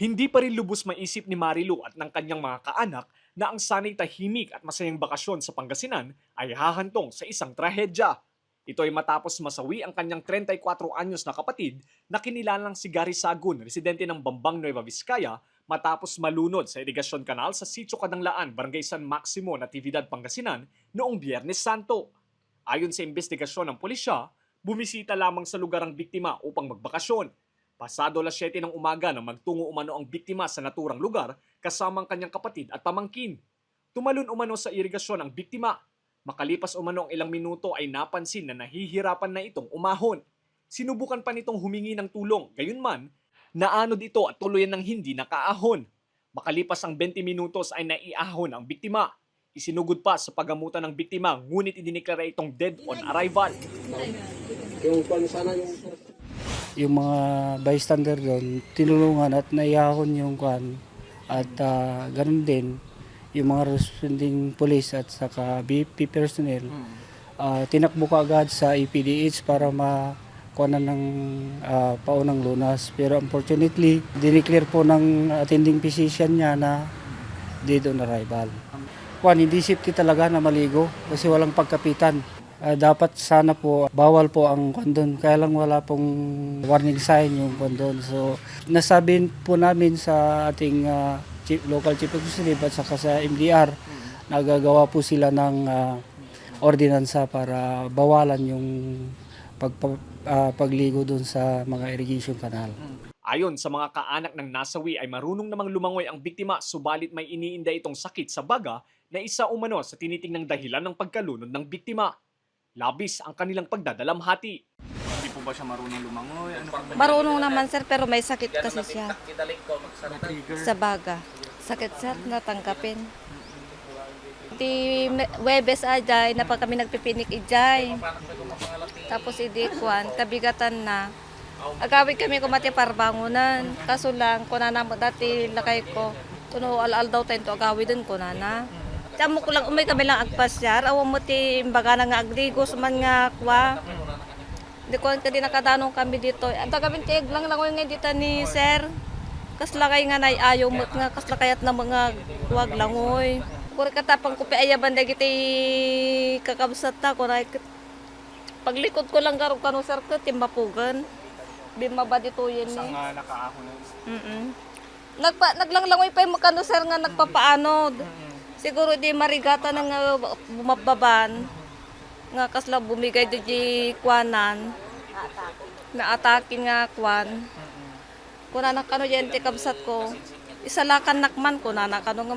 Hindi pa rin lubos maisip ni Marilu at ng kanyang mga kaanak na ang sanay tahimik at masayang bakasyon sa Pangasinan ay hahantong sa isang trahedya. Ito ay matapos masawi ang kanyang 34 anyos na kapatid na kinilalang si Gary Sagun, residente ng Bambang, Nueva Vizcaya, matapos malunod sa irigasyon kanal sa Sitio Kadanglaan, Barangay San Maximo, Natividad, Pangasinan noong Biyernes Santo. Ayon sa investigasyon ng pulisya, bumisita lamang sa lugar ang biktima upang magbakasyon. Pasado 7 ng umaga nang magtungo umano ang biktima sa naturang lugar kasama ang kanyang kapatid at pamangkin. Tumalon umano sa irigasyon ang biktima. Makalipas umano ang ilang minuto ay napansin na nahihirapan na itong umahon. Sinubukan pa nitong humingi ng tulong, gayunman, naanod ito at tuluyan ng hindi nakaahon. Makalipas ang 20 minutos ay naiahon ang biktima. Isinugod pa sa paggamutan ng biktima, ngunit idiniklara itong dead on arrival. Yung mga bystander doon, tinulungan at naihahon yung kwan. At ganun din, yung mga responding police at saka BP personnel, tinakbo ka agad sa EPDH para makuha ng paunang lunas. Pero unfortunately, dineclare po ng attending physician niya na dead on arrival. Hindi safety talaga na maligo kasi walang pagkapitan. Dapat sana po bawal po ang kondon, kaya lang wala pong warning sign yung kondon. So nasabihin po namin sa ating local chief executive at saka sa MDR, nagagawa po sila ng ordinansa para bawalan yung pagligo doon sa mga irrigation canal. Ayon sa mga kaanak ng nasawi ay marunong namang lumangoy ang biktima, subalit may iniinda itong sakit sa baga na isa umano sa tinitingnang dahilan ng pagkalunod ng biktima. Labis ang kanilang pagdadalamhati. Hindi po ba siya marunong lumangoy? Marunong naman sir, pero may sakit kasi siya sa baga. Sakit sir, natanggapin. Di Webes ajay, na pag kami nagpipinik ijay. Tapos idikuan, kabigatan na. Agawid kami kumati parbangunan. Kaso lang, kunana mo dati lakay ko. Tuno al-al daw tayo to agawid dun kunana. Tamo ko lang umay kami lang agpasyar. Awang mo ti imbaga na nga agdigo suman nga kwa. Di ko kadi nakadanong kami dito. Anta kami tiig lang langoy nga dito ni sir. Kaslakay nga nay ayaw mo nga kaslakayat na mga wag langoy. Kung katapang ko pi ayaban da giti kakabsat ta ko na paglikod ko lang garo kanu sir ko timbapugan. Bima ba dito yun ni? Isang nakaahon na. Naglanglangoy pa yung makano sir nga nagpapaanod. Siguro di marigata na nga bumababan. Nga kasla bumigay di kwanan. Na atakin nga kwan. Kuna na kano dyan ti kabsat ko. Isalakan nakman kuna na kano nga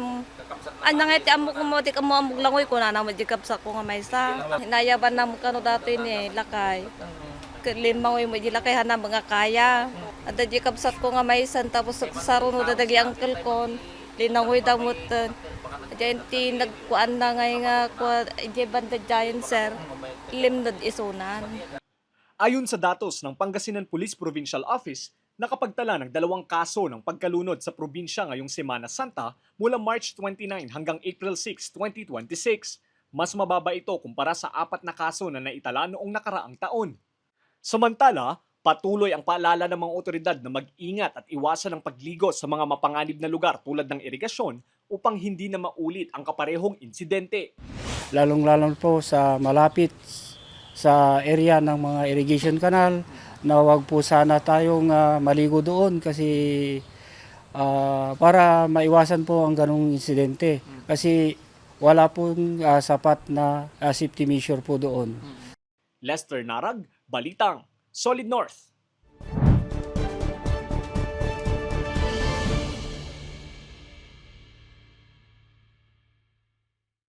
anya nga ti amok mo ti kamo amok langoy kuna na di kabsat ko nga maysa. Hinayaban na mo kano dati ni lakay. Limangoy mo di lakay hana mga kaya. At di kabsat ko nga maysan tapos saruno dadagi angkel kon. Linangoy damot. Diyan ti nagkuan na nga kwa banda giant sir. Limnod isunan. Ayon sa datos ng Pangasinan Police Provincial Office, nakapagtala ng 2 kaso ng pagkalunod sa probinsya ngayong Semana Santa mula March 29 hanggang April 6, 2026. Mas mababa ito kumpara sa 4 na kaso na naitala noong nakaraang taon. Samantala, patuloy ang paalala ng mga otoridad na mag-ingat at iwasan ang pagligo sa mga mapanganib na lugar tulad ng irigasyon upang hindi na maulit ang kaparehong insidente. Lalong-lalo po sa malapit sa area ng mga irrigation canal, na wag po sana tayong maligo doon kasi para maiwasan po ang ganong insidente. Kasi wala pong sapat na safety measure po doon. Lester Narag, Balitang, Solid North.